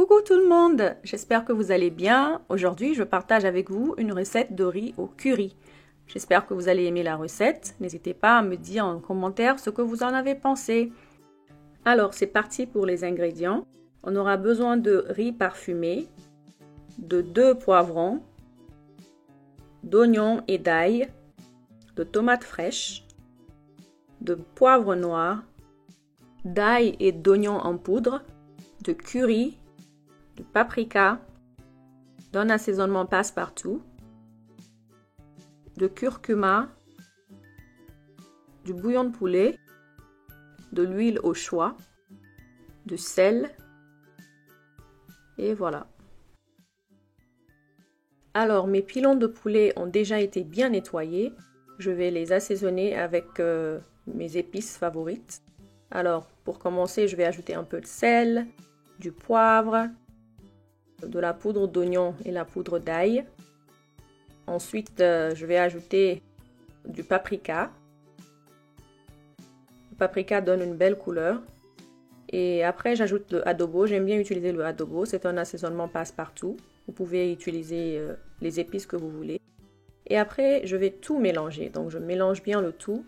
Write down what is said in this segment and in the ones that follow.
Coucou tout le monde, j'espère que vous allez bien. Aujourd'hui, je partage avec vous une recette de riz au curry. J'espère que vous allez aimer la recette. N'hésitez pas à me dire en commentaire ce que vous en avez pensé. Alors, c'est parti pour les ingrédients. On aura besoin de riz parfumé, de 2 poivrons, d'oignons et d'ail, de tomates fraîches, de poivre noir, d'ail et d'oignons en poudre, de curry, de paprika, d'un assaisonnement passe-partout, de curcuma, du bouillon de poulet, de l'huile au choix, de sel, et voilà. Alors, mes pilons de poulet ont déjà été bien nettoyés. Je vais les assaisonner avec mes épices favorites. Alors, pour commencer, je vais ajouter un peu de sel, du poivre, de la poudre d'oignon et la poudre d'ail. Ensuite, je vais ajouter du paprika. Le paprika donne une belle couleur. Et après, j'ajoute le adobo. J'aime bien utiliser le adobo. C'est un assaisonnement passe-partout. Vous pouvez utiliser les épices que vous voulez. Et après, je vais tout mélanger. Donc, je mélange bien le tout.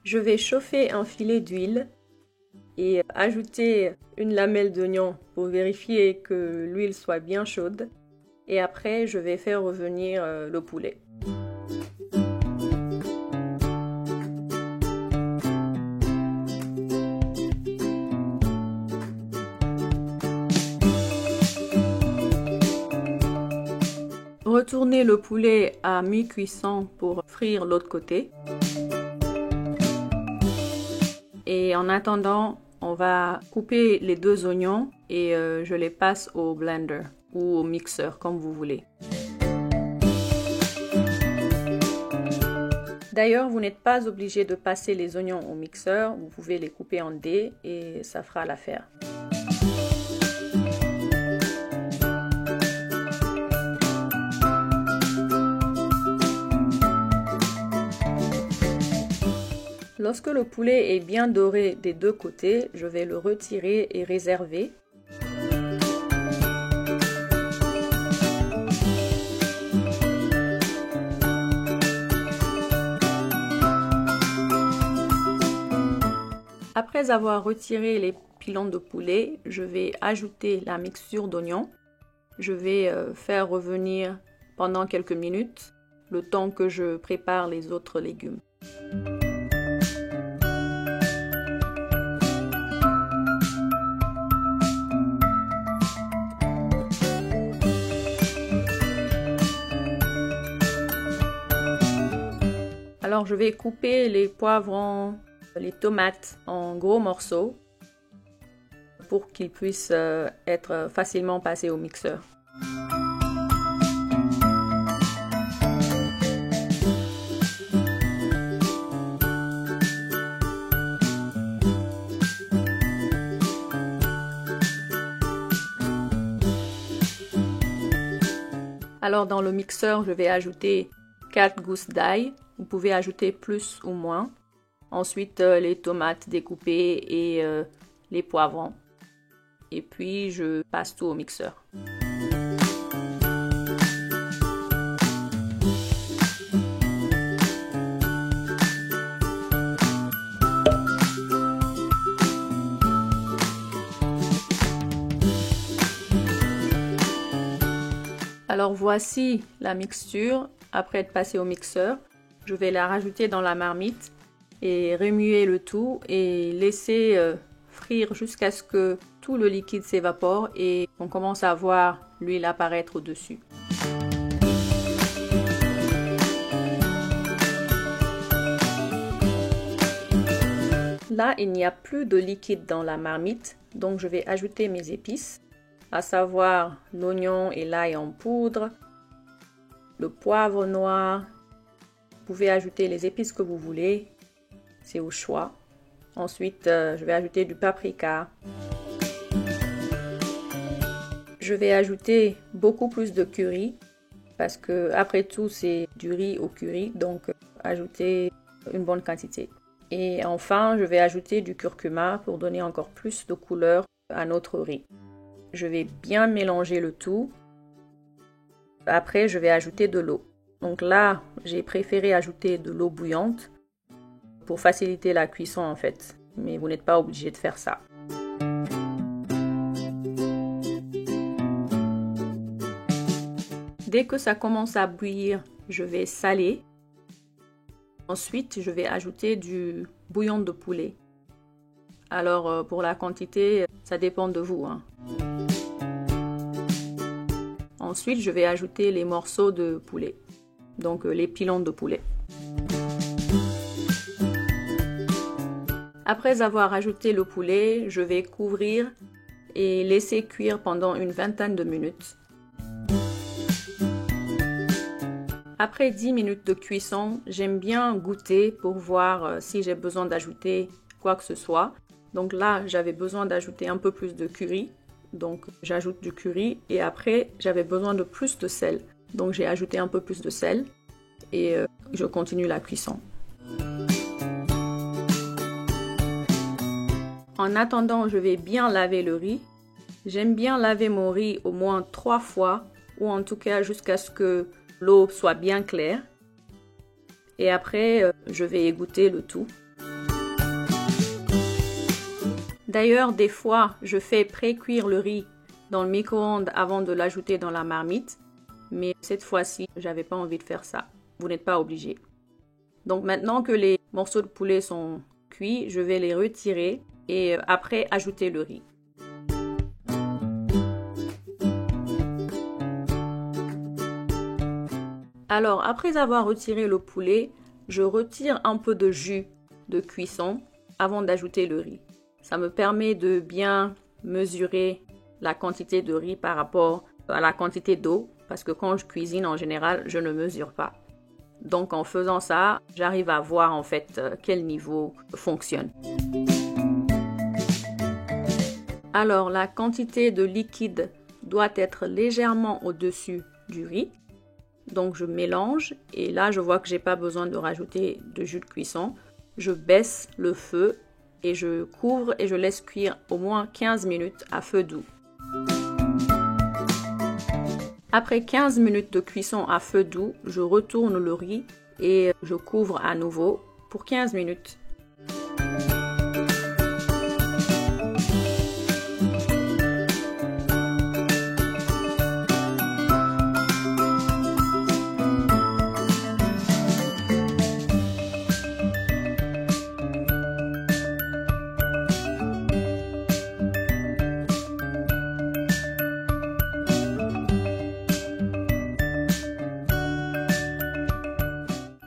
Je vais chauffer un filet d'huile et ajouter une lamelle d'oignon pour vérifier que l'huile soit bien chaude. Et après, je vais faire revenir le poulet. Retournez le poulet à mi-cuisson pour frire l'autre côté. Et en attendant, on va couper les 2 oignons et je les passe au blender ou au mixeur, comme vous voulez. D'ailleurs, vous n'êtes pas obligé de passer les oignons au mixeur, vous pouvez les couper en dés et ça fera l'affaire. Lorsque le poulet est bien doré des 2 côtés, je vais le retirer et réserver. Après avoir retiré les pilons de poulet, je vais ajouter la mixture d'oignons. Je vais faire revenir pendant quelques minutes, le temps que je prépare les autres légumes. Alors, je vais couper les poivrons, les tomates en gros morceaux pour qu'ils puissent être facilement passés au mixeur. Alors, dans le mixeur, je vais ajouter 4 gousses d'ail. Vous pouvez ajouter plus ou moins. Ensuite, les tomates découpées et les poivrons. Et puis, je passe tout au mixeur. Alors, voici la mixture après être passée au mixeur. Je vais la rajouter dans la marmite et remuer le tout et laisser frire jusqu'à ce que tout le liquide s'évapore et qu'on commence à voir l'huile apparaître au-dessus. Là, il n'y a plus de liquide dans la marmite, donc je vais ajouter mes épices, à savoir l'oignon et l'ail en poudre, le poivre noir. Vous pouvez ajouter les épices que vous voulez, c'est au choix. Ensuite, je vais ajouter du paprika. Je vais ajouter beaucoup plus de curry parce que après tout c'est du riz au curry, donc ajouter une bonne quantité. Et enfin, je vais ajouter du curcuma pour donner encore plus de couleur à notre riz. Je vais bien mélanger le tout. Après, je vais ajouter de l'eau. Donc là, j'ai préféré ajouter de l'eau bouillante pour faciliter la cuisson en fait. Mais vous n'êtes pas obligé de faire ça. Dès que ça commence à bouillir, je vais saler. Ensuite, je vais ajouter du bouillon de poulet. Alors, pour la quantité, ça dépend de vous, hein. Ensuite, je vais ajouter les morceaux de poulet, donc les pilons de poulet. Après avoir ajouté le poulet, je vais couvrir et laisser cuire pendant une vingtaine de minutes. Après 10 minutes de cuisson, j'aime bien goûter pour voir si j'ai besoin d'ajouter quoi que ce soit. Donc là, j'avais besoin d'ajouter un peu plus de curry. Donc j'ajoute du curry et après, j'avais besoin de plus de sel. Donc j'ai ajouté un peu plus de sel et je continue la cuisson. En attendant, je vais bien laver le riz. J'aime bien laver mon riz au moins 3 fois ou en tout cas jusqu'à ce que l'eau soit bien claire. Et après, je vais égoutter le tout. D'ailleurs, des fois, je fais pré-cuire le riz dans le micro-ondes avant de l'ajouter dans la marmite. Mais cette fois-ci, j'avais pas envie de faire ça. Vous n'êtes pas obligé. Donc maintenant que les morceaux de poulet sont cuits, je vais les retirer et après ajouter le riz. Alors, après avoir retiré le poulet, je retire un peu de jus de cuisson avant d'ajouter le riz. Ça me permet de bien mesurer la quantité de riz par rapport à la quantité d'eau, parce que quand je cuisine, en général, je ne mesure pas. Donc, en faisant ça, j'arrive à voir en fait quel niveau fonctionne. Alors, la quantité de liquide doit être légèrement au-dessus du riz. Donc je mélange et là je vois que j'ai pas besoin de rajouter de jus de cuisson. Je baisse le feu et je couvre et je laisse cuire au moins 15 minutes à feu doux. Après 15 minutes de cuisson à feu doux, je retourne le riz et je couvre à nouveau pour 15 minutes.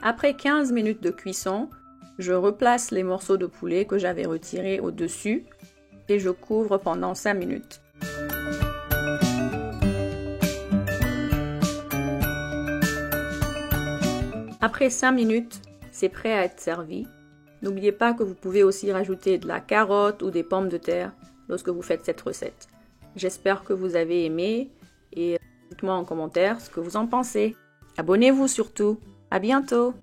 Après 15 minutes de cuisson, je replace les morceaux de poulet que j'avais retirés au-dessus et je couvre pendant 5 minutes. Après 5 minutes, c'est prêt à être servi. N'oubliez pas que vous pouvez aussi rajouter de la carotte ou des pommes de terre lorsque vous faites cette recette. J'espère que vous avez aimé et dites-moi en commentaire ce que vous en pensez. Abonnez-vous surtout. À bientôt!